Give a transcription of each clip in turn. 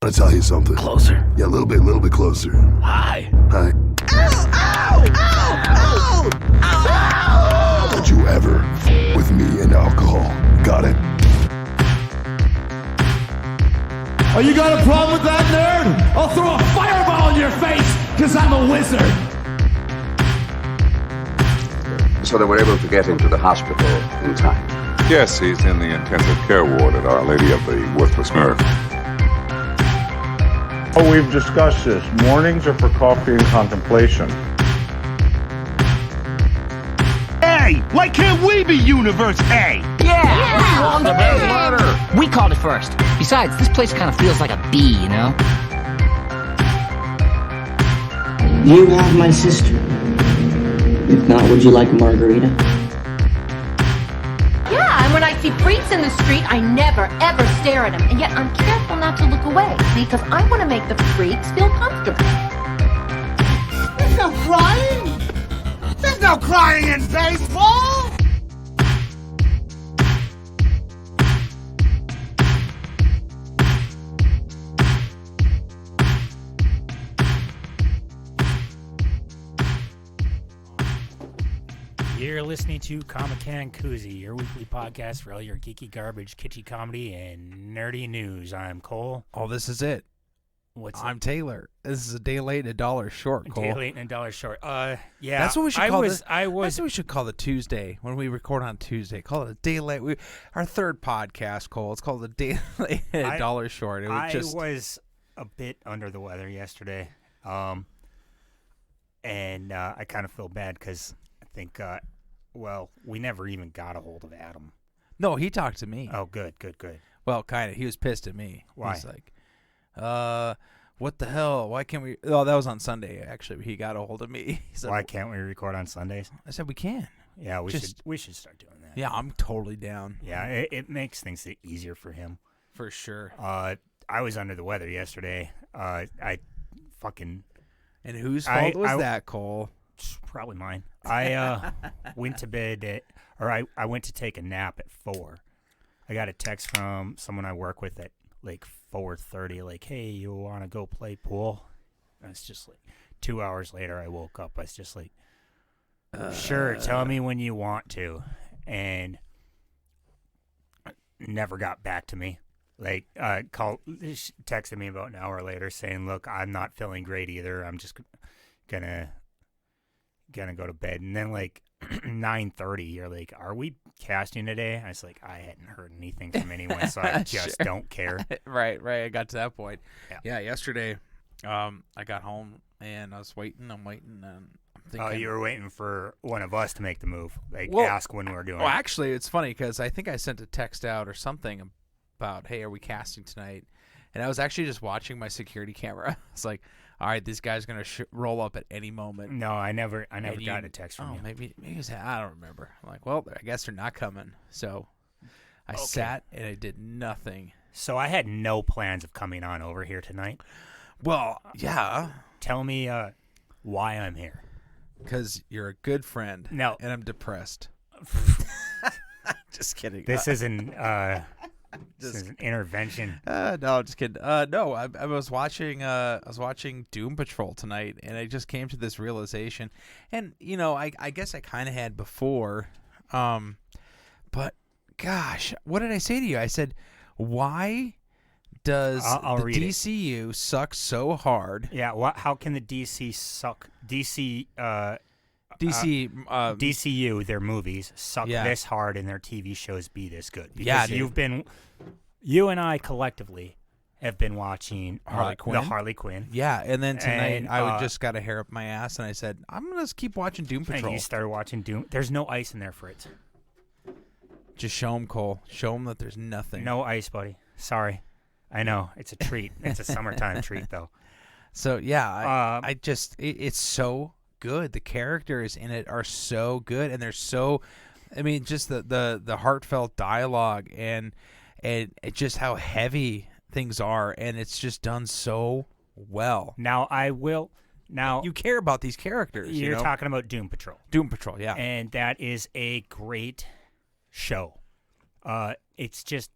want to tell you something. Closer. Yeah, a little bit closer. Hi. Hi. Ow! Ow! Ow! Ow! Ow! Don't you ever with me and alcohol. Got it? Oh, you got a problem with that, nerd? I'll throw a fireball in your face, because I'm a wizard. So they were able to get him to the hospital in time. Yes, he's in the intensive care ward at Our Lady of the Worthless Nerve. Oh, we've discussed this. Mornings are for coffee and contemplation. A! Why can't we be Universe A? Yeah! We won the best letter! We called it first. Besides, this place kind of feels like a B, you know? You have my sister. If not, would you like a margarita? Yeah, and when I see freaks in the street, I never, ever stare at them. And yet I'm careful not to look away, because I want to make the freaks feel comfortable. There's no crying! There's no crying in baseball! You're listening to Comic Can Coozie, your weekly podcast for all your geeky garbage, kitschy comedy, and nerdy news. I'm Cole. Oh, this is it. I'm Tayler. This is a day late and a dollar short, Cole. A day late and a dollar short. Yeah. That's what we should call this. That's what we should call the Tuesday when we record on Tuesday. Call it a day late. Our third podcast, Cole. It's called a day late and a dollar short. I was a bit under the weather yesterday, and I kind of feel bad because I think, we never even got a hold of Adam. No, he talked to me. Oh, good. Well, kind of. He was pissed at me. Why? He's like, what the hell? Why can't we? Oh, that was on Sunday, actually. He got a hold of me. He said, why can't we record on Sundays? I said, we can. Yeah, we should start doing that. Yeah, I'm totally down. Yeah, it makes things easier for him. For sure. I was under the weather yesterday. And whose fault was that, Cole? Probably mine. I went to bed I went to take a nap at 4. I got a text from someone I work with at like 4:30, like, hey, you want to go play pool? And it's just like 2 hours later I woke up. I was just like, sure, tell me when you want to. And never got back to me. Like, texted me about an hour later saying, look, I'm not feeling great either. I'm just gonna go to bed. And then like 9:30, you're like, are we casting today? I was like, I hadn't heard anything from anyone, so I just don't care. Right. I got to that point. Yeah, yesterday, I got home and I was waiting. I'm waiting, and I'm thinking. Oh, you were waiting for one of us to make the move. Ask when we were doing it. Well, actually, it's funny because I think I sent a text out or something about, hey, are we casting tonight? And I was actually just watching my security camera. It's like, all right, this guy's gonna roll up at any moment. No, I never got a text from you. Maybe I don't remember. I'm like, well, I guess they're not coming. So I sat and I did nothing. So I had no plans of coming on over here tonight. Well, yeah. Tell me why I'm here. Because you're a good friend. No, and I'm depressed. Just kidding. This isn't. This is an intervention. No, just kidding. No, I was watching Doom Patrol tonight, and I just came to this realization. And I guess I kind of had before, but gosh, what did I say to you? I said, why does the DCU suck so hard? Yeah. How can the DC suck? DCU, their movies suck this hard and their TV shows be this good. Because you and I collectively have been watching the Harley Quinn. Yeah, and then tonight I just got a hair up my ass and I said, I'm going to keep watching Doom Patrol. And you started watching Doom. There's no ice in there, Fritz. Just show them, Cole. Show them that there's nothing. No ice, buddy. Sorry. I know. It's a treat. It's a summertime treat, though. So, yeah, it's so good. The characters in it are so good, and they're so, just the heartfelt dialogue and just how heavy things are, and it's just done so well. Now you care about these characters. You're talking about Doom Patrol. Doom Patrol, yeah. And that is a great show. It's just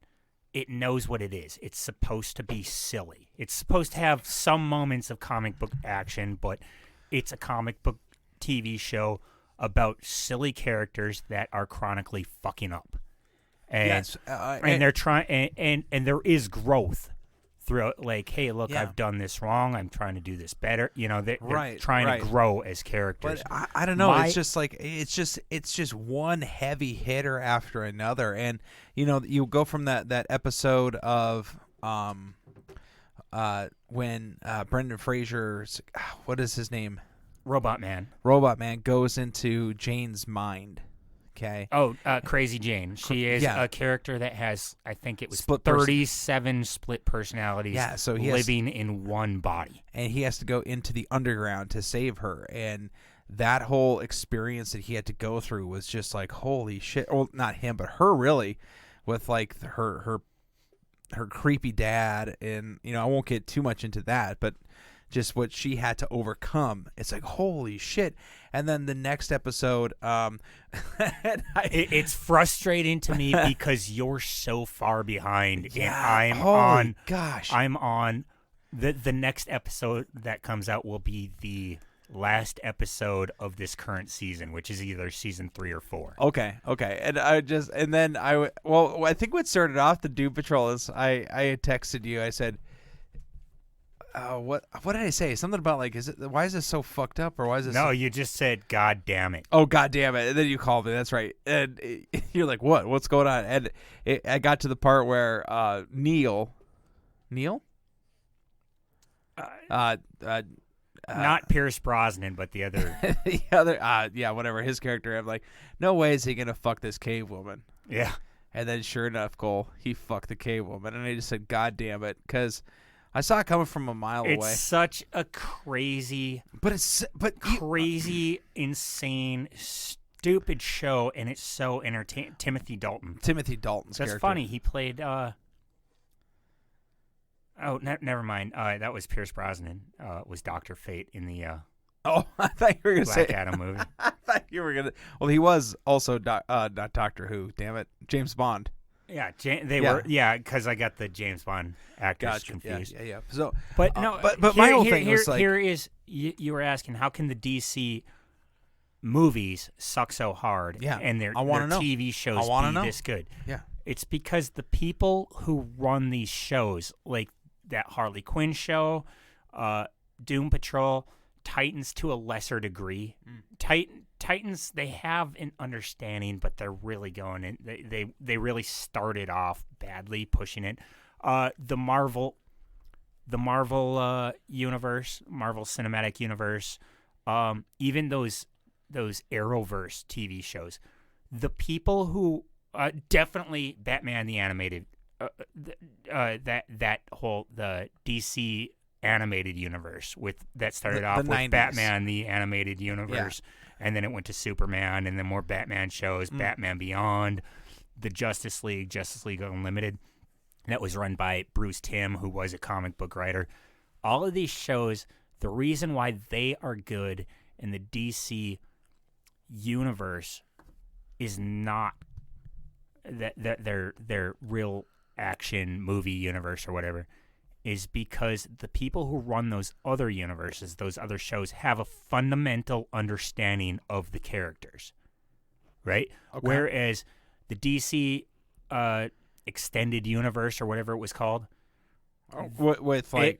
it knows what it is. It's supposed to be silly. It's supposed to have some moments of comic book action, but it's a comic book TV show about silly characters that are chronically fucking up. And, yes, and they're trying, and there is growth throughout. Like, hey, look, I've done this wrong. I'm trying to do this better. You know, they're trying to grow as characters. But I don't know. It's just like it's just one heavy hitter after another, and you know, you go from that episode of when Brendan Fraser's what is his name? Robot Man goes into Jane's mind. Okay. Oh, Crazy Jane. She is a character that has, I think it was 37 split personalities. Yeah, so living in one body, and he has to go into the underground to save her. And that whole experience that he had to go through was just like, holy shit. Well, not him, but her, really, with like her creepy dad. And you know, I won't get too much into that, but just what she had to overcome. It's like, holy shit. And then the next episode, it's frustrating to me because you're so far behind. Yeah, and I'm on the next episode that comes out will be the last episode of this current season, which is either season 3 or 4. Okay. And I think what started off the Doom Patrol is I had texted you. I said, what did I say? Something about like, why is this so fucked up, or why is this? No, you just said, "God damn it." Oh, God damn it! And then you called me. That's right. And you're like, "What? What's going on?" And I got to the part where Neil, not Pierce Brosnan, but the other, whatever his character. I'm like, no way is he gonna fuck this cave woman. Yeah. And then sure enough, Cole, he fucked the cave woman, and I just said, "God damn it," because I saw it coming from a mile away. It's such a crazy, insane, stupid show, and it's so entertaining. Timothy Dalton's character. That's funny. He played. Never mind. That was Pierce Brosnan. Was Dr. Fate in the. I thought you were gonna Black say Adam movie. I thought you were gonna. Well, he was also not Doctor Who. Damn it, James Bond. Yeah, were. Yeah, because I got the James Bond actors confused. Yeah. So, but no, but my whole thing was like, here is you were asking how can the DC movies suck so hard? Yeah, and their TV shows be this good. Yeah, it's because the people who run these shows, like that Harley Quinn show, Doom Patrol, Titans to a lesser degree. Titans, they have an understanding, but they're really going in. They really started off badly pushing it. The Marvel universe, Marvel Cinematic Universe, even those Arrowverse TV shows. The people who definitely Batman the animated, that whole the DC animated universe that started off with 90s. Batman the animated universe. Yeah. And then it went to Superman, and then more Batman shows, Batman Beyond, the Justice League Unlimited. That was run by Bruce Timm, who was a comic book writer. All of these shows, the reason why they are good in the DC universe is not that their real action movie universe or whatever, is because the people who run those other universes, those other shows, have a fundamental understanding of the characters, right? Okay. Whereas the DC extended universe or whatever it was called, the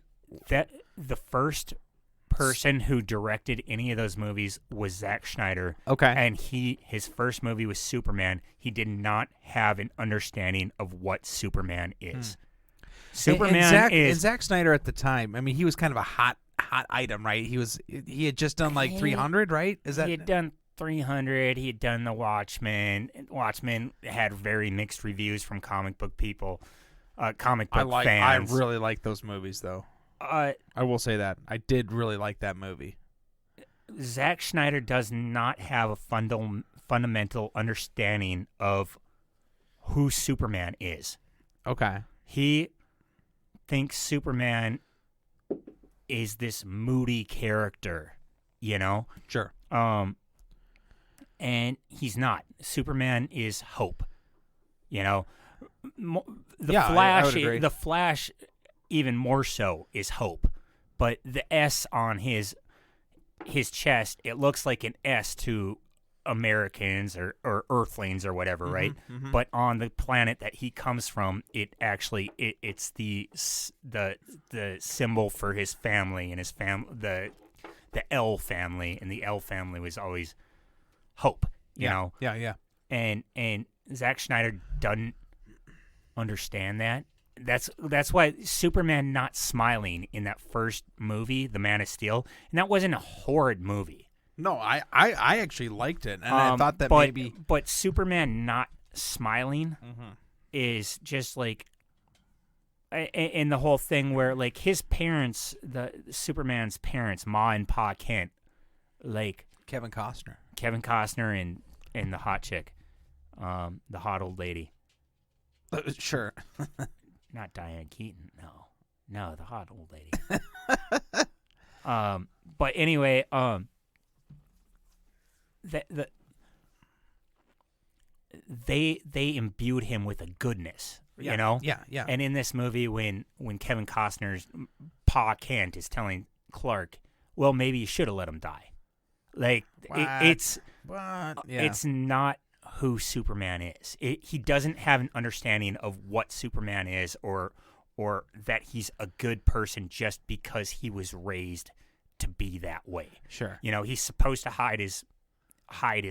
first person who directed any of those movies was Zack Snyder. Okay, and his first movie was Superman. He did not have an understanding of what Superman is. Superman and Zack Snyder at the time, I mean, he was kind of a hot item, right? He had just done like 300, right? He had done 300. He had done The Watchmen. Watchmen had very mixed reviews from comic book people, fans. I really like those movies, though. I will say that I did really like that movie. Zack Snyder does not have a fundamental understanding of who Superman is. Okay, he thinks Superman is this moody character, you know? Sure. And he's not. Superman is hope, you know? The Yeah, Flash, I would agree. the Flash, even more so is hope, but the S on his chest, it looks like an S to Americans or Earthlings or whatever, right? mhm. But on the planet that he comes from, it's the symbol for his family and his the L family, and the L family was always hope. You know? Yeah. And Zack Snyder doesn't understand that. That's why Superman not smiling in that first movie, The Man of Steel, and that wasn't a horrid movie. No, I actually liked it, and I thought that maybe. But Superman not smiling is just like, and the whole thing where like his parents, Superman's parents, Ma and Pa Kent, like Kevin Costner and the hot chick, the hot old lady. Sure. Not Diane Keaton, no, the hot old lady. But anyway, they imbued him with a goodness, you know. Yeah. And in this movie, when Kevin Costner's Pa Kent is telling Clark, well, maybe you should have let him die. Like it's not who Superman is. He doesn't have an understanding of what Superman is, or that he's a good person just because he was raised to be that way. Sure. You know, he's supposed to hide his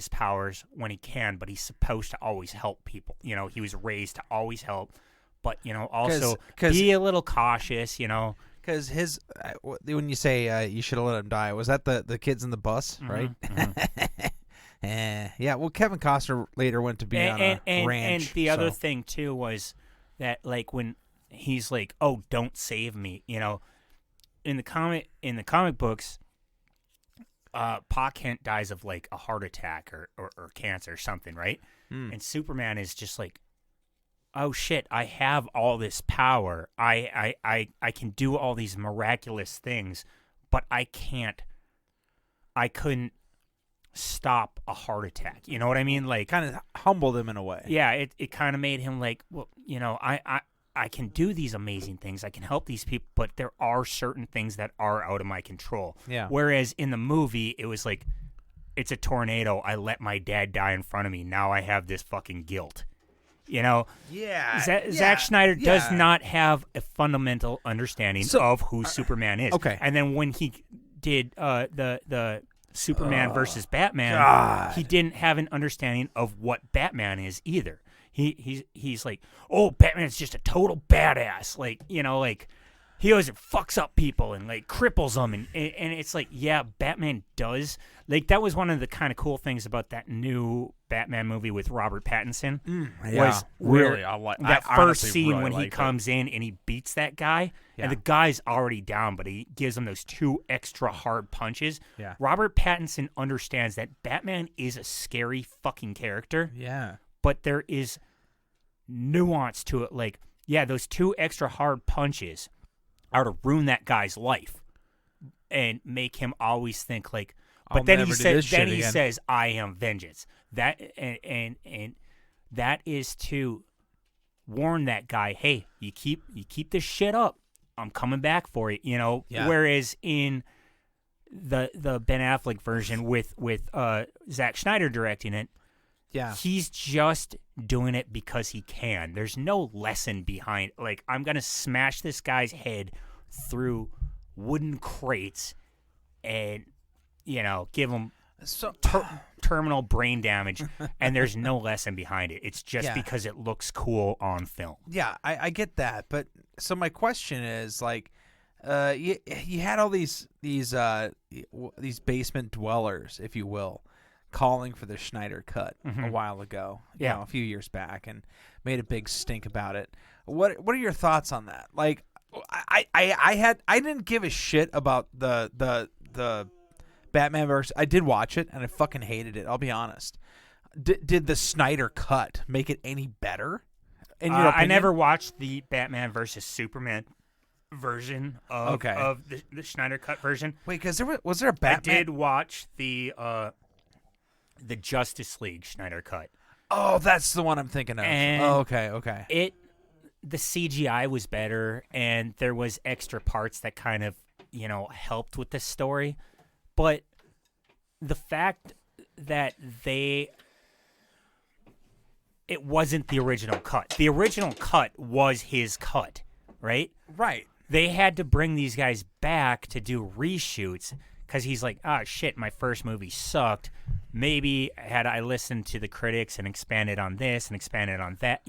powers when he can, but he's supposed to always help people. You know, he was raised to always help, but you know, also be a little cautious. You know, because his when you say you should have let him die, was that the kids in the bus, right? Yeah. Well, Kevin Costner later went to be on a ranch. And the other thing too was that like when he's like, "Oh, don't save me," you know, in the comic books, Pa Kent dies of like a heart attack or cancer or something, right? And Superman is just like, oh shit, I have all this power. I can do all these miraculous things, but I couldn't stop a heart attack. You know what I mean? Like, kind of humbled him in a way. Yeah, it kind of made him like, well, you know, I can do these amazing things. I can help these people, but there are certain things that are out of my control. Yeah. Whereas in the movie, it was like, it's a tornado. I let my dad die in front of me. Now I have this fucking guilt. You know? Yeah. Zack Snyder does not have a fundamental understanding of who Superman is. Okay. And then when he did the Superman versus Batman, he didn't have an understanding of what Batman is either. He's like, oh, Batman's just a total badass. Like, you know, like he always fucks up people and like cripples them, and it's like, yeah, Batman does. Like that was one of the kind of cool things about that new Batman movie with Robert Pattinson. Was really, that first scene when he comes in and he beats that guy, and the guy's already down, but he gives him those 2 extra hard punches. Yeah. Robert Pattinson understands that Batman is a scary fucking character. Yeah. But there is nuance to it. Like, yeah, those 2 extra hard punches are to ruin that guy's life and make him always think like, but then he says, I am vengeance. That and that is to warn that guy, hey, you keep this shit up, I'm coming back for it, you know. Yeah. Whereas in the Ben Affleck version with Zack Snyder directing it, he's just doing it because he can. There's no lesson behind, like, I'm going to smash this guy's head through wooden crates and, you know, give him terminal brain damage, and there's no lesson behind it. It's just because it looks cool on film. Yeah, I get that. But so my question is, like, you had all these basement dwellers, if you will, calling for the Schneider cut a while ago, you know, a few years back, and made a big stink about it. What are your thoughts on that? Like, I didn't give a shit about the Batman verse. I did watch it and I fucking hated it. I'll be honest. Did the Snyder cut make it any better? In your opinion? I never watched the Batman versus Superman version of the Snyder cut version. Wait, because was there a Batman? I did watch the Justice League Snyder cut. Oh, that's the one I'm thinking of. And okay. It the CGI was better, and there was extra parts that kind of, helped with the story. But the fact that it wasn't the original cut. The original cut was his cut, right? Right. They had to bring these guys back to do reshoots because he's like, oh, shit, my first movie sucked. Maybe had I listened to the critics and expanded on this and expanded on that,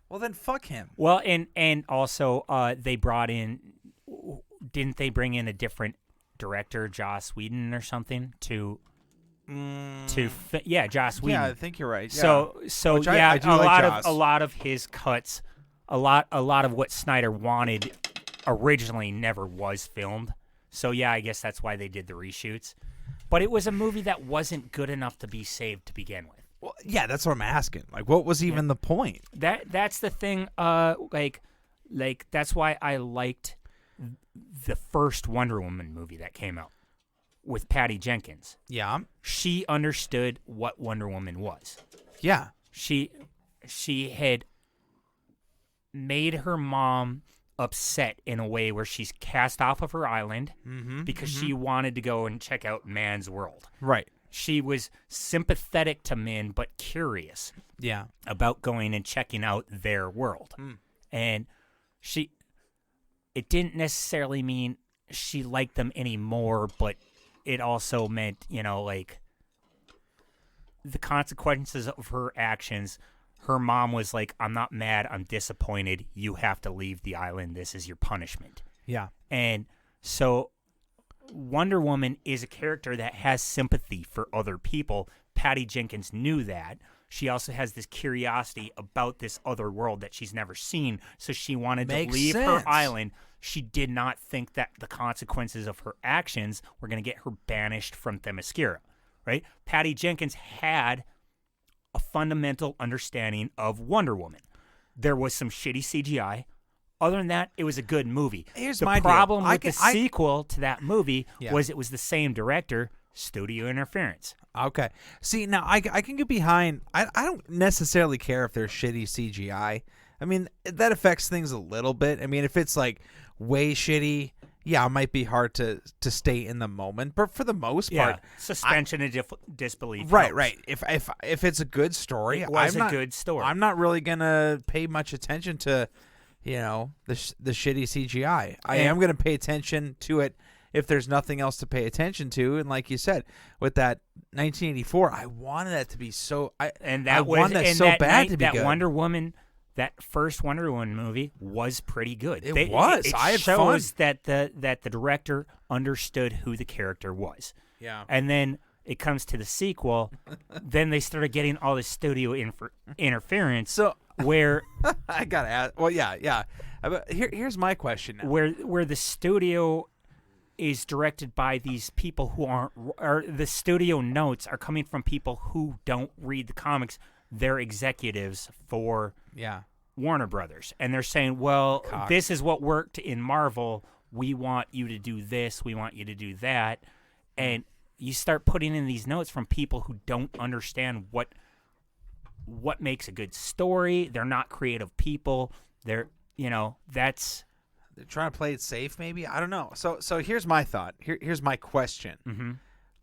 Well, then fuck him. Well, and also they brought in, didn't they bring in a different director, Joss Whedon or something, Joss Whedon. Yeah, I think you're right. So Which I do like Joss. A lot of his cuts, a lot of what Snyder wanted originally never was filmed. So yeah, I guess that's why they did the reshoots. But it was a movie that wasn't good enough to be saved to begin with. Well, yeah, that's what I'm asking. Like, what was even the point? That's the thing. Like that's why I liked the first Wonder Woman movie that came out with Patty Jenkins. Yeah, she understood what Wonder Woman was. Yeah, she had made her mom upset in a way where she's cast off of her island because she wanted to go and check out man's world. Right. She was sympathetic to men but curious. Yeah. About going and checking out their world. And it didn't necessarily mean she liked them anymore, but it also meant, the consequences of her actions. Her mom was like, I'm not mad, I'm disappointed. You have to leave the island. This is your punishment. Yeah. And so Wonder Woman is a character that has sympathy for other people. Patty Jenkins knew that. She also has this curiosity about this other world that she's never seen, so she wanted to leave her island. She did not think that the consequences of her actions were going to get her banished from Themyscira, right? Patty Jenkins had a fundamental understanding of Wonder Woman. There was some shitty CGI. Other than that, it was a good movie. Here's the my problem deal. with the sequel to that movie Yeah. was it was the same director, studio interference. Okay. See, now I can get behind. I don't necessarily care if there's shitty CGI. I mean, that affects things a little bit. I mean, if it's like way shitty, yeah, it might be hard to stay in the moment. But for the most part, suspension of disbelief. Right, helps. right. If it's a good story, It was a good story. I'm not really gonna pay much attention to, the shitty CGI. I am gonna pay attention to it if there's nothing else to pay attention to. And like you said, with that 1984, I wanted that to be so. I wanted that so bad to be good. Wonder Woman. That first Wonder Woman movie was pretty good. It was. It I had shows fun. that the director understood who the character was. Yeah. And then it comes to the sequel. Then they started getting all this studio interference. So where I gotta ask. Well, yeah. Here's my question now. Where the studio is directed by these people who aren't, or the studio notes are coming from people who don't read the comics. They're executives for Warner Brothers. And they're saying, well, this is what worked in Marvel. We want you to do this. We want you to do that. And you start putting in these notes from people who don't understand what makes a good story. They're not creative people. They're, that's... They're trying to play it safe, maybe? I don't know. So here's my thought. Here's my question. Mm-hmm.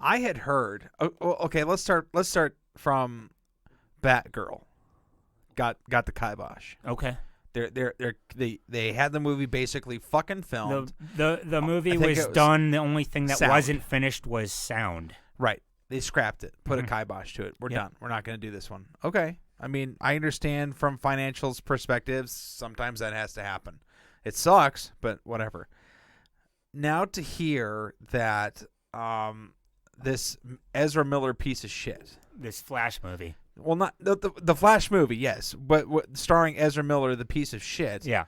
I had heard... Okay, let's start from... Batgirl got the kibosh. Okay. They had the movie basically fucking filmed. The movie was done. The only thing that wasn't finished was sound. Right. They scrapped it. Put a kibosh to it. We're done. We're not going to do this one. Okay. I mean, I understand from financials perspectives, sometimes that has to happen. It sucks, but whatever. Now to hear that this Ezra Miller piece of shit. This Flash movie. Well, not the Flash movie, yes, but starring Ezra Miller, the piece of shit. Yeah,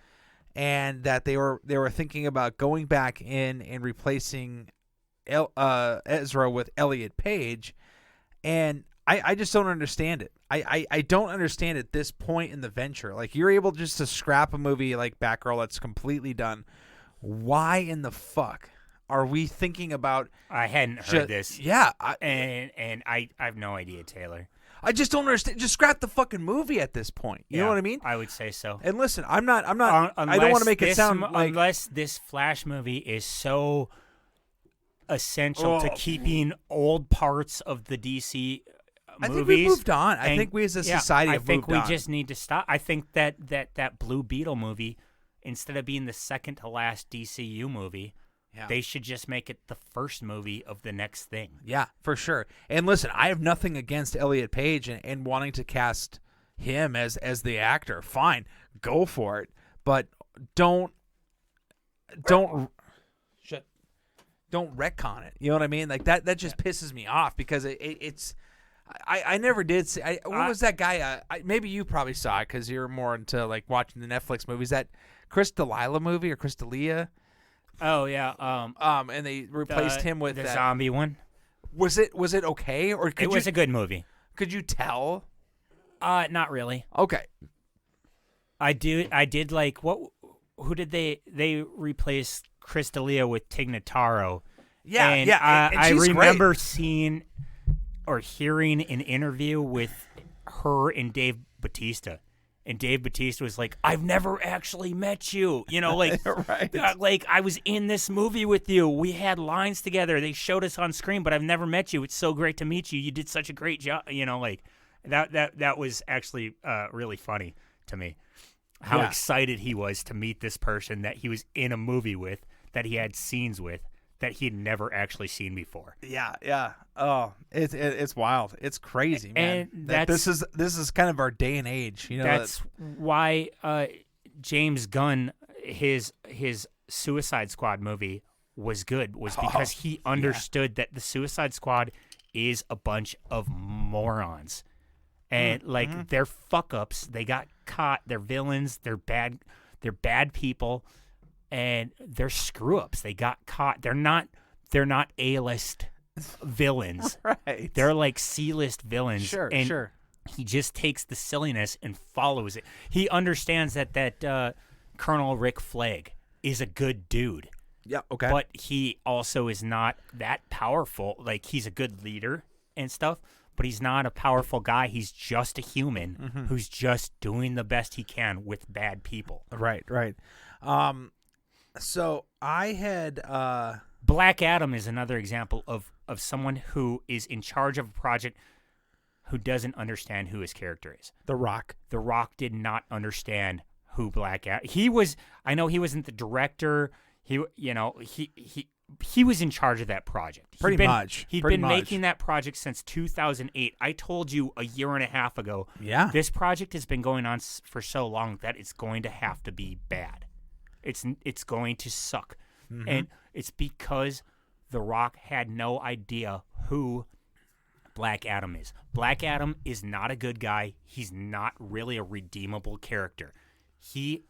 and that they were thinking about going back in and replacing Ezra with Elliot Page, and I just don't understand it. I don't understand at this point in the venture. Like, you're able just to scrap a movie like Batgirl that's completely done. Why in the fuck are we thinking about? I hadn't heard this. Yeah, and I have no idea, Taylor. I just don't understand. Just scrap the fucking movie at this point. You know what I mean? I would say so. And listen, I'm not. I don't want to make it sound like unless this Flash movie is so essential to keeping old parts of the DC movies. I think we moved on. I think we as a society have moved on. I think we just need to stop. I think that Blue Beetle movie, instead of being the second to last DCU movie, they should just make it the first movie of the next thing. Yeah, for sure. And listen, I have nothing against Elliot Page and wanting to cast him as the actor. Fine, go for it. But don't retcon it. You know what I mean? Like that just pisses me off because it's. I never did see. What was that guy? Maybe you probably saw it because you're more into like watching the Netflix movies. That Chris D'Elia movie or Chris D'Elia? Oh yeah. And they replaced him with the that zombie one. Was it okay or it was a good movie? Could you tell? Not really. Okay. I did like what? Who did they replace Chris D'Elia with Tig Notaro? Yeah, and I remember seeing or hearing an interview with her and Dave Bautista. And Dave Bautista was like, I've never actually met you. You know, like, right. Like I was in this movie with you. We had lines together. They showed us on screen, but I've never met you. It's so great to meet you. You did such a great job. You know, like that was actually really funny to me. How excited he was to meet this person that he was in a movie with, that he had scenes with, that he had never actually seen before. Yeah. Oh, it's wild. It's crazy, man. And this is kind of our day and age. You know, that's why James Gunn, his Suicide Squad movie was good, was because he understood that the Suicide Squad is a bunch of morons. And they're fuck ups. They got caught. They're villains. They're bad people. And they're screw ups. They got caught. They're not A-list villains. Right. They're like C-list villains. Sure. He just takes the silliness and follows it. He understands that Colonel Rick Flag is a good dude. Yeah, okay. But he also is not that powerful. Like, he's a good leader and stuff, but he's not a powerful guy. He's just a human who's just doing the best he can with bad people. Right. So I had Black Adam is another example of someone who is in charge of a project who doesn't understand who his character is. The Rock. The Rock did not understand who Black Adam. He was. I know he wasn't the director. He was in charge of that project. He'd been making that project since 2008. I told you a year and a half ago. Yeah. This project has been going on for so long that it's going to have to be bad. It's going to suck. And it's because The Rock had no idea who Black Adam is. Black Adam is not a good guy. He's not really a redeemable character. He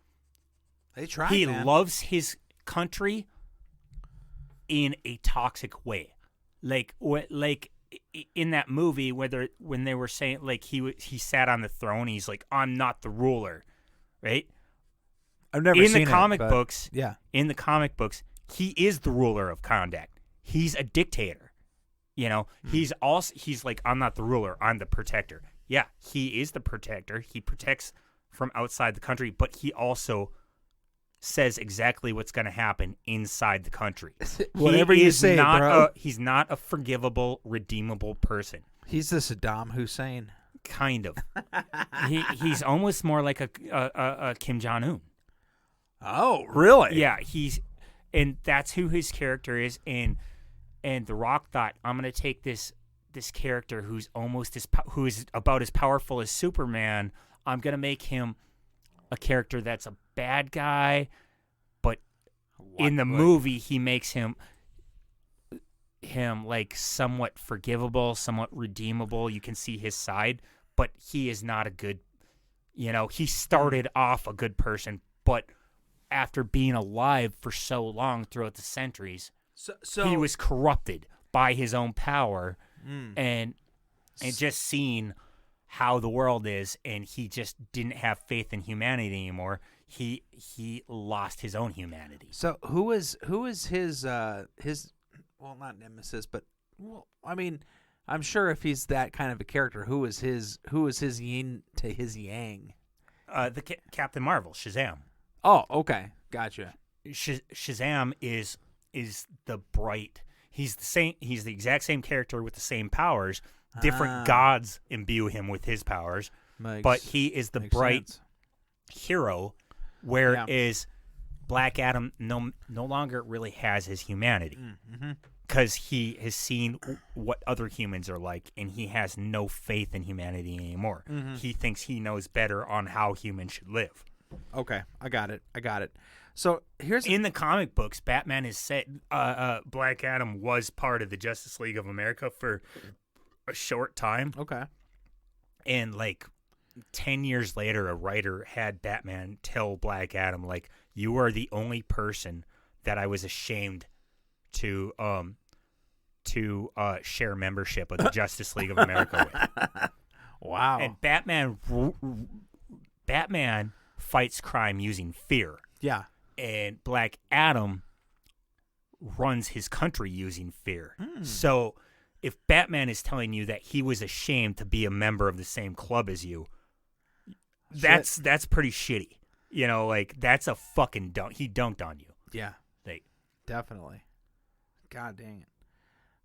loves his country in a toxic way. Like in that movie when they were saying, like, he sat on the throne, he's like, I'm not the ruler, right? I've never seen in the comic it, books. Yeah. In the comic books, he is the ruler of Kahndaq. He's a dictator. You know, he's like, I'm not the ruler, I'm the protector. Yeah, he is the protector. He protects from outside the country, but he also says exactly what's going to happen inside the country. Whatever you say, bro. He's not a forgivable, redeemable person. He's the Saddam Hussein. Kind of. He's almost more like a Kim Jong-un. Oh, really? Yeah, and that's who his character is. And The Rock thought, I'm going to take this character who is about as powerful as Superman. I'm going to make him a character that's a bad guy, but in the movie he makes him like somewhat forgivable, somewhat redeemable. You can see his side, but he is not a good, he started off a good person, but after being alive for so long throughout the centuries, so he was corrupted by his own power and just seeing how the world is, and he just didn't have faith in humanity anymore. He lost his own humanity. So who is his well, not nemesis, but I mean, I'm sure if he's that kind of a character, who is his yin to his yang? Captain Marvel, Shazam. Oh, okay, gotcha. Shazam is the bright. He's the same. He's the exact same character with the same powers. Different gods imbue him with his powers, but he is the bright hero. Whereas Black Adam no longer really has his humanity because he has seen what other humans are like, and he has no faith in humanity anymore. He thinks he knows better on how humans should live. Okay, I got it. So here's in the comic books, Batman is said Black Adam was part of the Justice League of America for a short time. Okay. And like 10 years later, a writer had Batman tell Black Adam, like, you are the only person that I was ashamed to share membership of the Justice League of America with. Wow. And Batman fights crime using fear. Yeah. And Black Adam runs his country using fear. So if Batman is telling you that he was ashamed to be a member of the same club as you, that's pretty shitty. You know, like, that's a fucking dunk. He dunked on you. Yeah. Like, definitely. God dang it.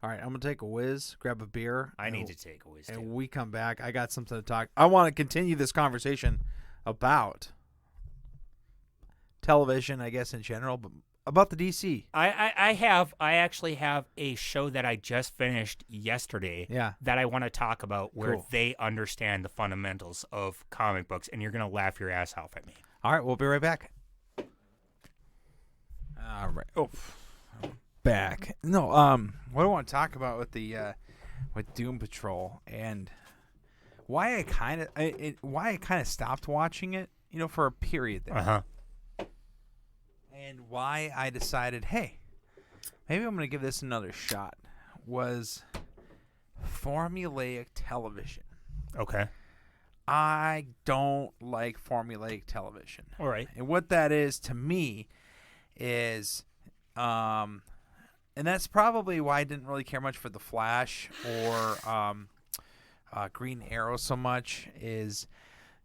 All right, I'm going to take a whiz, grab a beer. I need to take a whiz, and too. we come back. I got something to talk. I want to continue this conversation about television, I guess, in general, but about the DC. I actually have a show that I just finished yesterday that I want to talk about where they understand the fundamentals of comic books, and you're going to laugh your ass off at me. All right, we'll be right back. All right. Oh, back. No, what I want to talk about with the with Doom Patrol and why I kind of stopped watching it, you know, for a period there. And why I decided, hey, maybe I'm going to give this another shot, was formulaic television. Okay. I don't like formulaic television. All right. And what that is to me is, and that's probably why I didn't really care much for The Flash or Green Arrow so much, is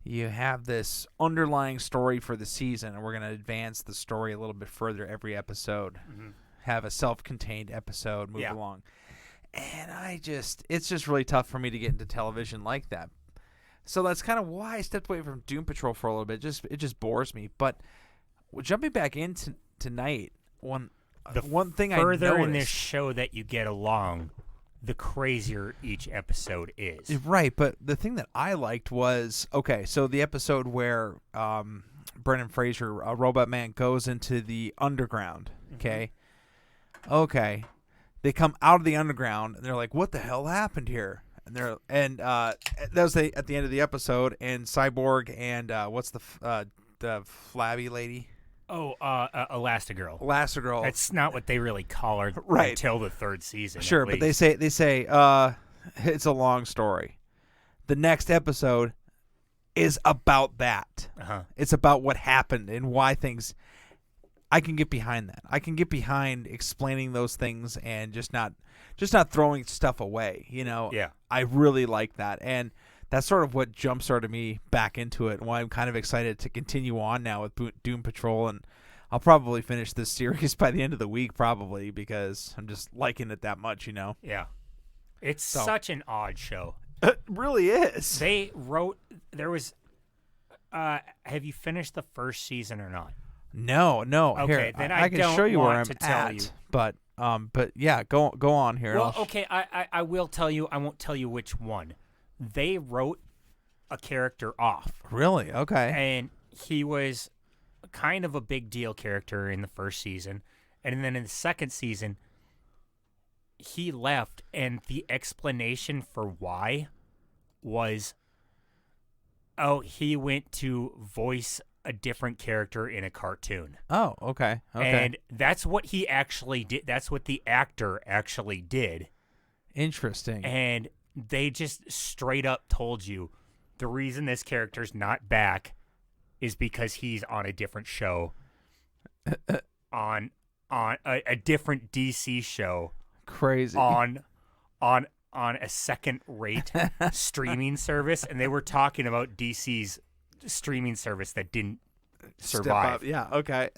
you have this underlying story for the season, and we're going to advance the story a little bit further every episode. Have a self-contained episode, move along. And it's just really tough for me to get into television like that. So that's kind of why I stepped away from Doom Patrol for a little bit. It just bores me. But jumping back into tonight, one thing I noticed, further in this show that you get along, the crazier each episode is. Right, but the thing that I liked was, okay, so the episode where Brendan Fraser, Robot Man, goes into the underground, okay? Okay. They come out of the underground, and they're like, what the hell happened here? And that was at the end of the episode, and Cyborg and what's the flabby lady? Oh, Elastigirl. Elastigirl. That's not what they really call her right until the third season. Sure, but they say it's a long story. The next episode is about that. It's about what happened and why things. I can get behind that. I can get behind explaining those things and just not throwing stuff away. You know. Yeah. I really like that, and that's sort of what jump-started me back into it, and why I'm kind of excited to continue on now with Doom Patrol, and I'll probably finish this series by the end of the week, probably, because I'm just liking it that much, you know? Yeah. It's such an odd show. It really is. They wrote... There was... have you finished the first season or not? No. Okay, here, then I can show you where I'm tell you. But yeah, go on here. Well, okay, I will tell you. I won't tell you which one. They wrote a character off. Really? Okay. And he was kind of a big deal character in the first season. And then in the second season, he left, and the explanation for why was, he went to voice a different character in a cartoon. Oh, okay. And that's what he actually did. That's what the actor actually did. Interesting. And they just straight up told you the reason this character's not back is because he's on a different show, on a different DC show. Crazy. On on a second-rate streaming service, and they were talking about DC's streaming service that didn't survive. Yeah, okay.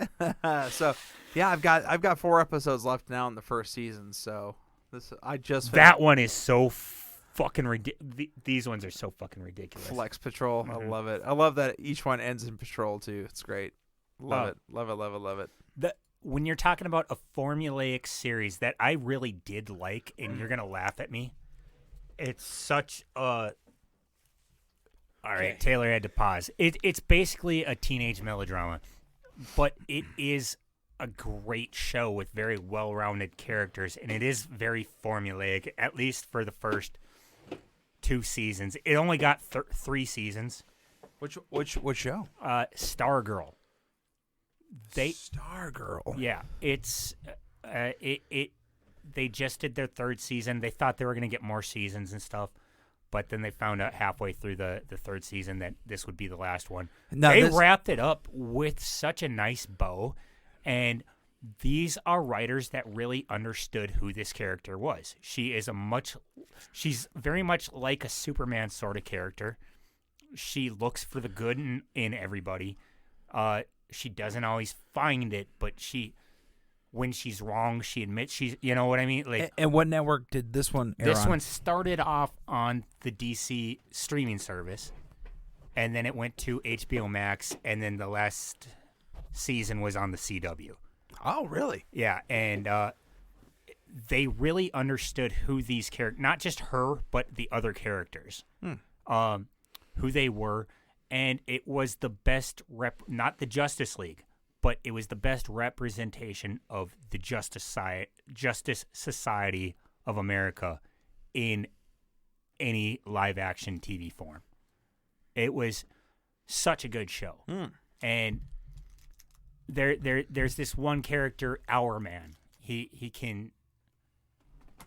So, yeah, I've got 4 episodes left now in the first season. So that one is so fucking ridiculous. These ones are so fucking ridiculous. Flex Patrol, I love it. I love that each one ends in Patrol too. It's great. Love it. When you're talking about a formulaic series that I really did like, and you're gonna laugh at me, it's such a. All right, Taylor had to pause. It's basically a teenage melodrama, but it is a great show with very well-rounded characters, and it is very formulaic, at least for the first 2 seasons. It only got 3 seasons. Which show? Stargirl. Stargirl. Yeah, it's they just did their 3rd season. They thought they were going to get more seasons and stuff, but then they found out halfway through the 3rd season that this would be the last one. They wrapped it up with such a nice bow, and these are writers that really understood who this character was. She's very much like a Superman sort of character. She looks for the good in everybody. She doesn't always find it, but when she's wrong, she admits she's, you know what I mean? Like, and what network did this one air on? This one started off on the DC streaming service, and then it went to HBO Max, and then the last season was on the CW. Oh, really? Yeah, and they really understood who these characters, not just her, but the other characters, who they were, and it was the best not the Justice League, but it was the best representation of the Justice Society of America in any live-action TV form. It was such a good show. And there's this one character, Our Man. He can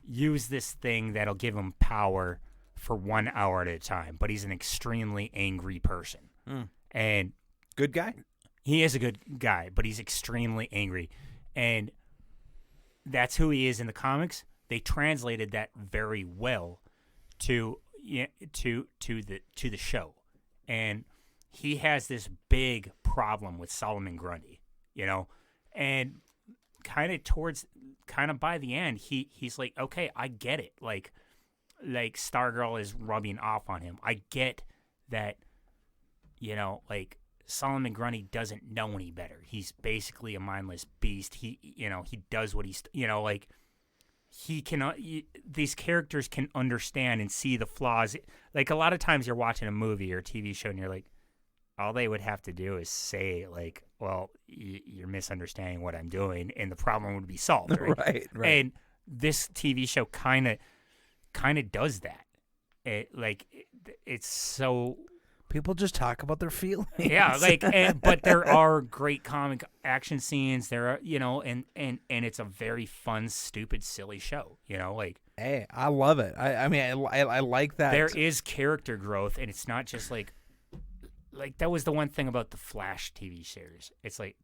use this thing that'll give him power for 1 hour at a time, but he's an extremely angry person. And good guy? He is a good guy, but he's extremely angry. And that's who he is in the comics. They translated that very well to the show. And he has this big problem with Solomon Grundy, you know? And kind of by the end, he's like, okay, I get it. Like Stargirl is rubbing off on him. I get that, you know, like Solomon Grundy doesn't know any better. He's basically a mindless beast. He does what he's, you know, like he can, these characters can understand and see the flaws. Like a lot of times you're watching a movie or a TV show and you're like, all they would have to do is say like, well, you're misunderstanding what I'm doing, and the problem would be solved, right? Right. And this TV show kind of does that. It's so people just talk about their feelings. Yeah, but there are great comic action scenes. There are, you know, and it's a very fun, stupid, silly show. You know, like, hey, I love it. I mean, I like that. There is character growth, and it's not just like that was the one thing about the Flash TV series. It's like,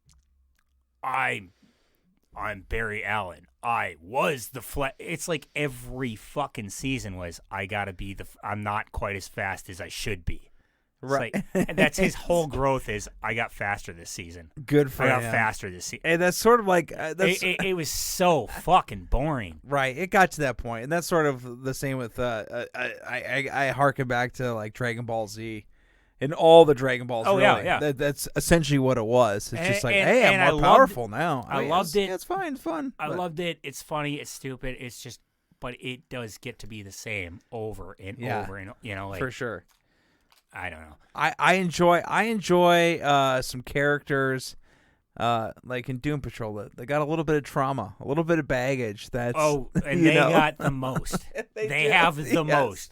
I'm Barry Allen. I was the Flash. It's like every fucking season was, I'm not quite as fast as I should be. Right. Like, and that's his whole growth is, I got faster this season. Good for him. I got faster this season. And that's sort of like... It was so fucking boring. Right. It got to that point. And that's sort of the same with... I harken back to like Dragon Ball Z. And all the Dragon Balls, really. Yeah. That's essentially what it was. It's just like, hey, I'm more powerful now. I loved it. Yeah, it's fine. It's fun. I loved it. It's funny. It's stupid. It's just... But it does get to be the same over and over. And, you know, like... For sure. I don't know. I enjoy some characters like in Doom Patrol. They got a little bit of trauma, a little bit of baggage. That's and they got the most. they have the most.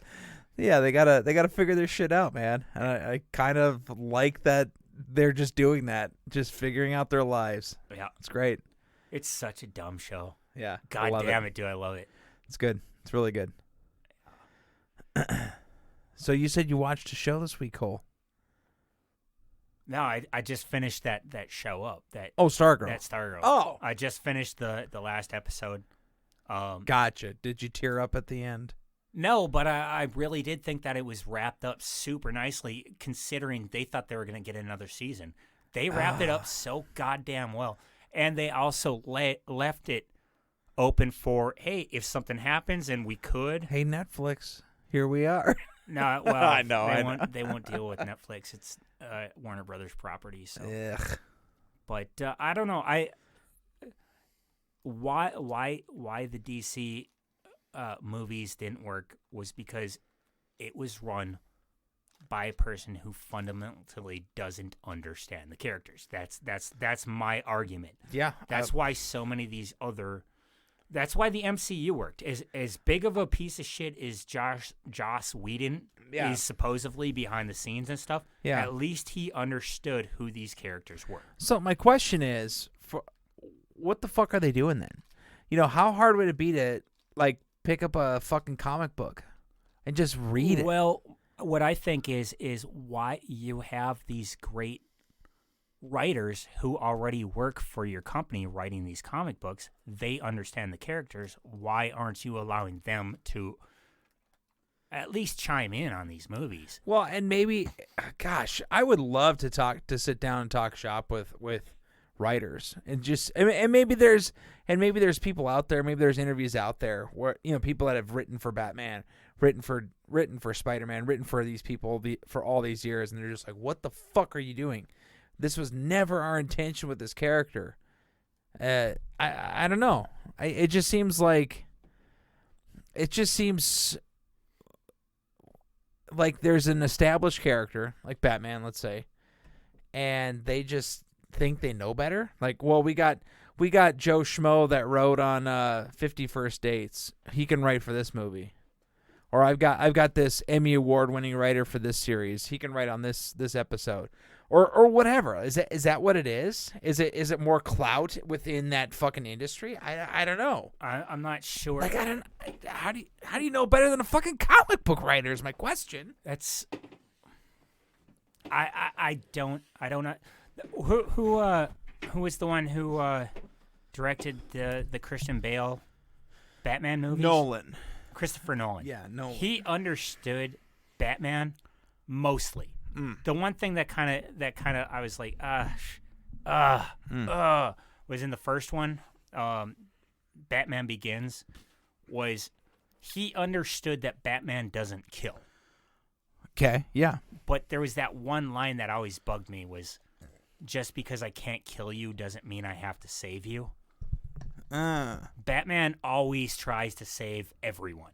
Yeah, they gotta figure their shit out, man. And I kind of like that they're just doing that, just figuring out their lives. Yeah, it's great. It's such a dumb show. Yeah, God damn it, do I love it? It's good. It's really good. So you said you watched a show this week, Cole? No, I just finished that show up. Stargirl. That Stargirl. Oh, I just finished the last episode. Gotcha. Did you tear up at the end? No, but I really did think that it was wrapped up super nicely, considering they thought they were going to get another season. They wrapped it up so goddamn well. And they also left it open for, hey, if something happens and we could. Hey, Netflix, here we are. No, well, I know. They won't deal with Netflix. It's Warner Brothers property. So. Ugh. But I don't know. Why the DC movies didn't work was because it was run by a person who fundamentally doesn't understand the characters. That's my argument. Yeah. That's why so many of these other. That's why the MCU worked. As big of a piece of shit as Joss Whedon is supposedly behind the scenes and stuff. Yeah. At least he understood who these characters were. So my question is, what the fuck are they doing then? You know, how hard would it be to like pick up a fucking comic book and just read it? Well, what I think is why you have these great writers who already work for your company writing these comic books. They understand the characters. Why aren't you allowing them to at least chime in on these movies? Well, and maybe, gosh, I would love to sit down and talk shop with writers and just and maybe there's people out there, maybe there's interviews out there where, you know, people that have written for Batman, written for Spider-Man, written for these people for all these years, and they're just like, what the fuck are you doing? This was never our intention with this character. I don't know. It just seems like there's an established character like Batman, let's say, and they just think they know better. Like, well, we got Joe Schmo that wrote on 50 First Dates. He can write for this movie. Or I've got this Emmy Award winning writer for this series. He can write on this episode. Or whatever. Is that what it is? Is it more clout within that fucking industry? I don't know. I'm not sure. Like, how do you know better than a fucking comic book writer is my question. That's I don't know. Who was the one who directed the Christian Bale Batman movies? Nolan. Christopher Nolan. Yeah, Nolan. He understood Batman mostly. The one thing that kind of I was like, was in the first one, Batman Begins, was he understood that Batman doesn't kill. Okay, yeah. But there was that one line that always bugged me was, just because I can't kill you doesn't mean I have to save you. Batman always tries to save everyone.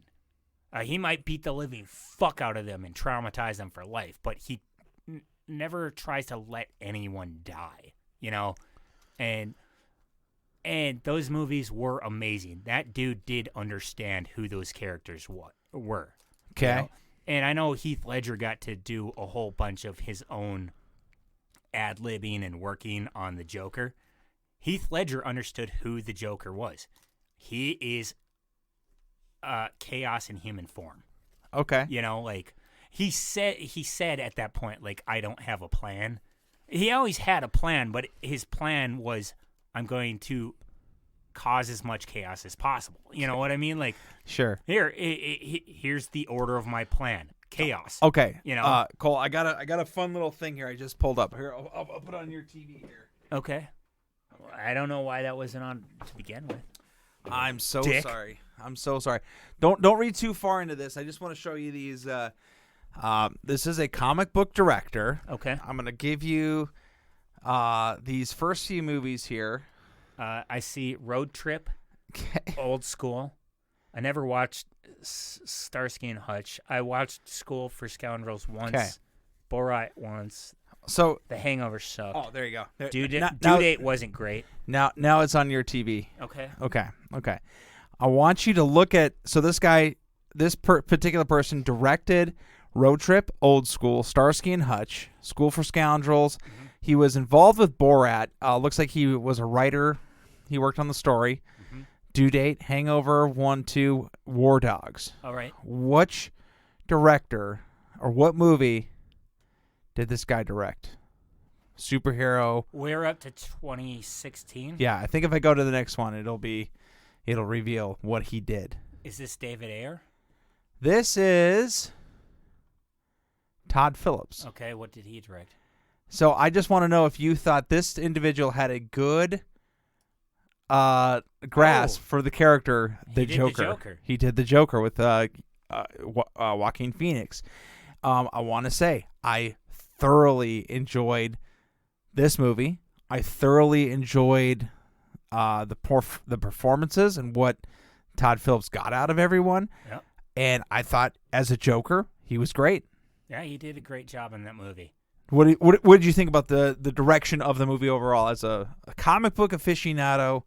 He might beat the living fuck out of them and traumatize them for life, but he never tries to let anyone die, you know? And those movies were amazing. That dude did understand who those characters were. Okay. You know? And I know Heath Ledger got to do a whole bunch of his own ad-libbing and working on the Joker. Heath Ledger understood who the Joker was. He is chaos in human form. Okay. You know, like he said at that point, like, I don't have a plan. He always had a plan, but his plan was, I'm going to cause as much chaos as possible. You know what I mean? Like, sure. Here's the order of my plan. Chaos. Okay. You know, Cole, I got a fun little thing here I just pulled up. Here, I'll put it on your TV here. Okay. I don't know why that wasn't on to begin with. I'm so Dick. sorry. I'm so sorry. Don't read too far into this. I just want to show you these. This is a comic book director. Okay. I'm gonna give you these first few movies here. I see Road Trip, Old School. I never watched Starsky and Hutch. I watched School for Scoundrels once. Okay. Borat once. So The Hangover sucked. Oh, there you go. Due Now- Date wasn't great. Now it's on your TV. Okay. Okay. I want you to look at. So this guy, particular person directed Road Trip, Old School, Starsky and Hutch, School for Scoundrels. Mm-hmm. He was involved with Borat. Looks like he was a writer. He worked on the story. Mm-hmm. Due Date, Hangover 1, 2, War Dogs. All right. Which director or what movie did this guy direct? Superhero. We're up to 2016. Yeah, I think if I go to the next one, it'll reveal what he did. Is this David Ayer? This is Todd Phillips. Okay, what did he direct? So I just want to know if you thought this individual had a good grasp for the character, the Joker. He did the Joker with Joaquin Phoenix. I want to say I thoroughly enjoyed this movie. I thoroughly enjoyed the performances and what Todd Phillips got out of everyone. Yep. And I thought as a Joker, he was great. Yeah, he did a great job in that movie. What did you think about the direction of the movie overall as a comic book aficionado?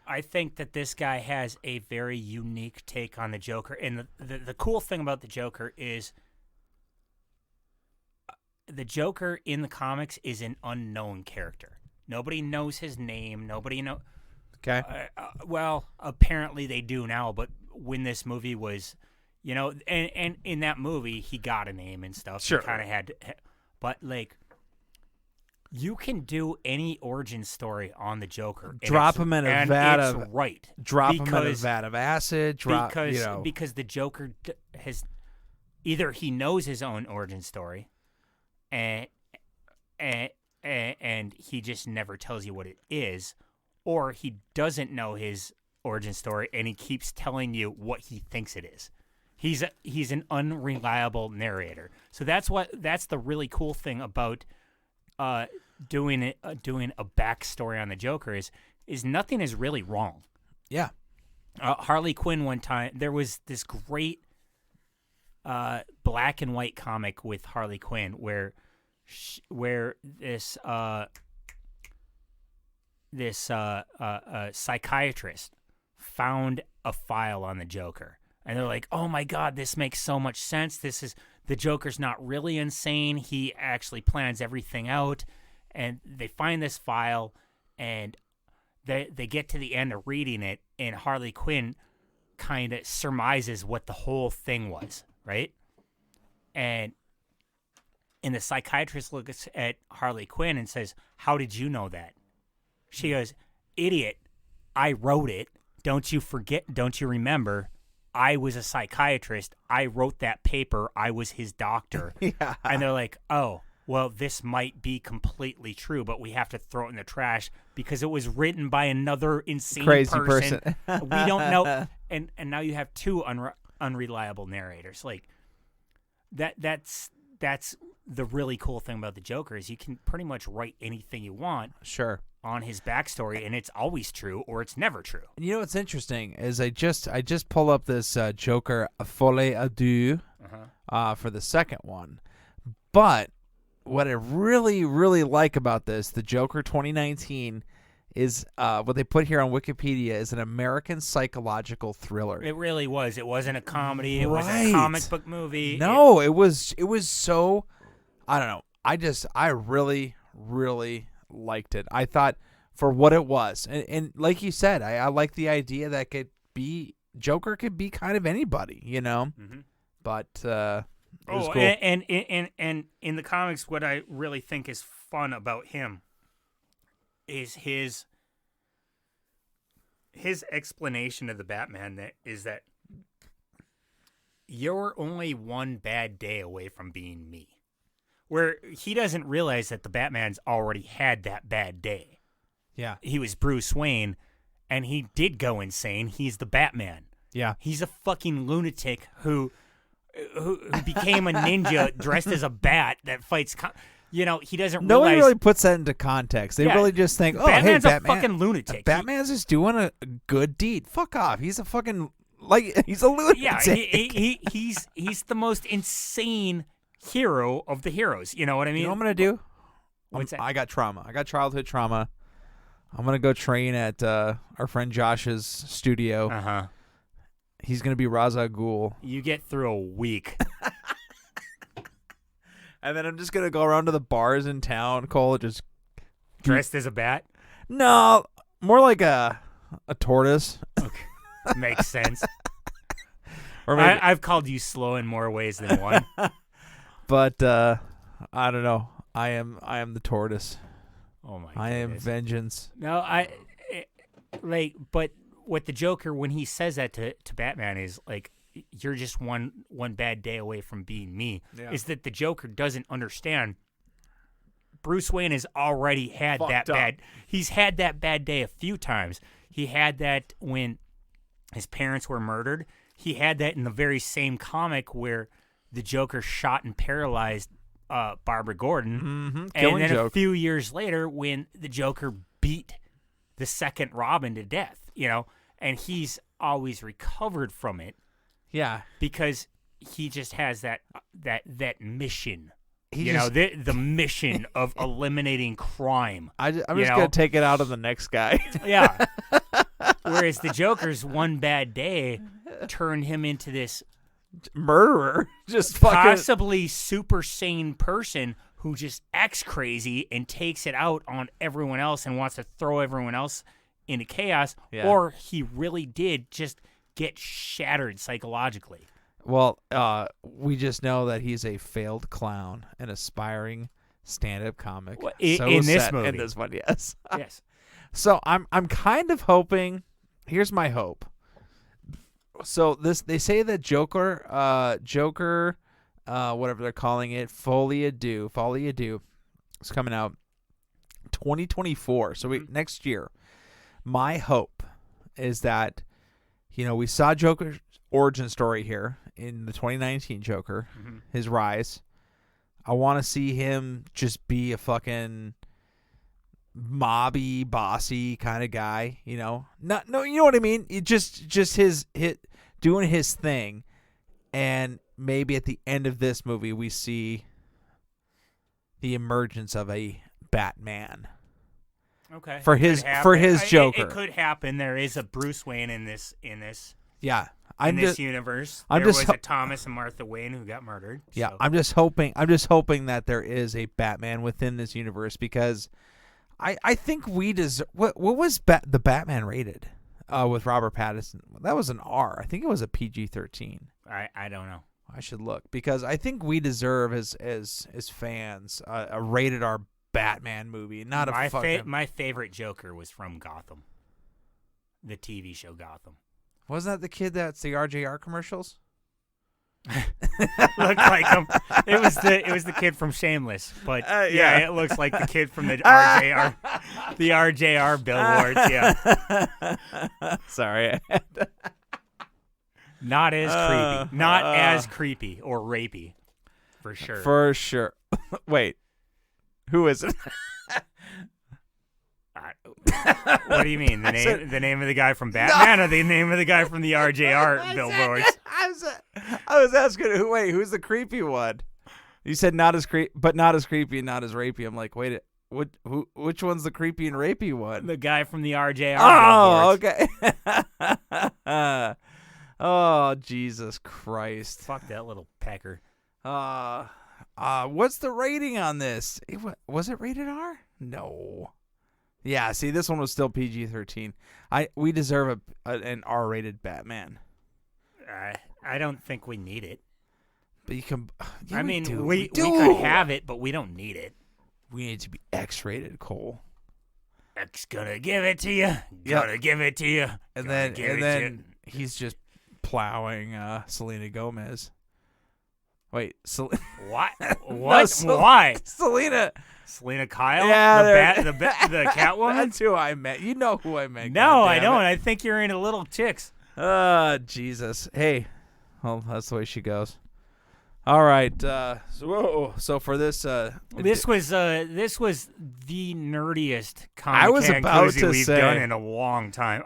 I think that this guy has a very unique take on the Joker. And the cool thing about the Joker is the Joker in the comics is an unknown character. Nobody knows his name. Nobody know. Okay. Well, apparently they do now, but when this movie was, and in that movie, he got a name and stuff. Sure. He kind of had to, but like, you can do any origin story on the Joker. Drop him in a vat of Drop him in a vat of acid. Because the Joker has either he knows his own origin story, and he just never tells you what it is, or he doesn't know his origin story and he keeps telling you what he thinks it is. He's an unreliable narrator. So that's the really cool thing about doing a backstory on the Joker is nothing is really wrong. Yeah. Harley Quinn one time, there was this great black and white comic with Harley Quinn where this psychiatrist found a file on the Joker, and they're like, "Oh my God, this makes so much sense. The Joker's not really insane. He actually plans everything out." And they find this file, and they get to the end of reading it, and Harley Quinn kind of surmises what the whole thing was, right? And the psychiatrist looks at Harley Quinn and says, "How did you know that?" She goes, "Idiot, I wrote it. Don't you remember? I was a psychiatrist. I wrote that paper. I was his doctor." Yeah. And they're like, "Oh, well, this might be completely true, but we have to throw it in the trash because it was written by another insane crazy person. We don't know." And now you have two unreliable narrators. Like that's the really cool thing about the Joker is you can pretty much write anything you want. Sure. On his backstory, and it's always true or it's never true. And you know what's interesting is I just pull up this Joker Folie à Deux for the second one, but what I really, really like about this, the Joker 2019, is what they put here on Wikipedia is an American psychological thriller. It really was. It wasn't a comedy. It wasn't a comic book movie. No, it was so. I don't know. I really, really liked it. I thought for what it was, and like you said, I like the idea that Joker could be kind of anybody, Mm-hmm. But it was cool. And in the comics, what I really think is fun about him is his explanation of the Batman that you're only one bad day away from being me. Where he doesn't realize that the Batman's already had that bad day. Yeah. He was Bruce Wayne, and he did go insane. He's the Batman. Yeah. He's a fucking lunatic who became a ninja dressed as a bat that fights. He doesn't realize. No one really puts that into context. They really just think, "Oh, Batman's hey, Batman, a fucking lunatic. Batman's just doing a good deed. Fuck off. He's a fucking he's a lunatic." Yeah, he's the most insane hero of the heroes. You know what I mean? You know what I'm gonna do? What's that? I got trauma. I got childhood trauma. I'm gonna go train at our friend Josh's studio. He's gonna be Ra's al Ghul. You get through a week. And then I'm just gonna go around to the bars in town, Cole, just dressed as a bat. No, more like a tortoise. Okay. Makes sense. Or maybe I've called you slow in more ways than one. But I don't know. I am the tortoise. Oh my! I am vengeance. No, but what the Joker when he says that to Batman is like, you're just one bad day away from being me. Yeah. Is that the Joker doesn't understand? Bruce Wayne has already had that bad. He's had that bad day a few times. He had that when his parents were murdered. He had that in the very same comic where the Joker shot and paralyzed Barbara Gordon. And then a few years later when the Joker beat the second Robin to death, and he's always recovered from it. Yeah. Because he just has that mission. The mission of eliminating crime. I'm just going to take it out of the next guy. Yeah. Whereas the Joker's one bad day turned him into this murderer. Just possibly super sane person who just acts crazy and takes it out on everyone else and wants to throw everyone else into chaos. Yeah. Or he really did just get shattered psychologically. Well, we just know that he's a failed clown, an aspiring stand-up comic. In this movie. In this one, yes. Yes. So I'm kind of hoping. Here's my hope. So they say that Joker, whatever they're calling it, Folie à Deux, is coming out 2024. So next year. My hope is that, we saw Joker's origin story here in the 2019 Joker, his rise. I want to see him just be a fucking mobby, bossy kind of guy, you know what I mean? Just his doing his thing, and maybe at the end of this movie we see the emergence of a Batman. Okay. For his Joker. It could happen. There is a Bruce Wayne in this. Yeah. In this universe, there was a Thomas and Martha Wayne who got murdered. Yeah, so. I'm just hoping that there is a Batman within this universe, because I think we deserve. What was the Batman rated with Robert Pattinson? That was an R. I think it was a PG-13. I don't know. I should look, because I think we deserve as fans a rated R Batman movie, not my favorite Joker was from Gotham, the TV show Gotham. Wasn't that the kid that's the RJR commercials? Looked like him. It was the kid from Shameless, but yeah, it looks like the kid from the RJR billboards. Yeah. Sorry. Not as creepy. Not as creepy or rapey, for sure. For sure. Wait, who is it? What do you mean? The name of the guy from Batman, or the name of the guy from the RJR billboards? I was asking, who's the creepy one? You said not as creepy and not as rapey. I'm like, wait, which one's the creepy and rapey one? The guy from the RJR billboards. Okay. Oh, Jesus Christ. Fuck that little pecker. What's the rating on this? Was it rated R? No. Yeah, see, this one was still PG-13. We deserve an R-rated Batman. I don't think we need it. But you can. Yeah, we could have it, but we don't need it. We need to be X-rated, Cole. X gonna give it to you. Gonna give it to you. And then he's just plowing Selena Gomez. Wait, what? What? Why? Selena Kyle? Yeah, the Catwoman? That's who I meant. You know who I meant. No, I don't. I think you're into little chicks. Jesus. Hey, well, that's the way she goes. All right. So for this, this was the nerdiest Comic Can Coozie we've done in a long time.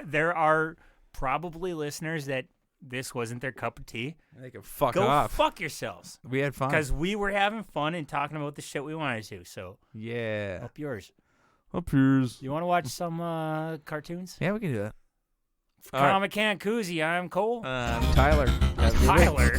There are probably listeners that this wasn't their cup of tea. They can fuck Go off. Fuck yourselves. We had fun. Because we were having fun and talking about the shit we wanted to. So yeah. Up yours. Up yours. You want to watch some cartoons? Yeah, we can do that. Comic Can Coozie, I'm Cole. I'm Tyler. Tyler.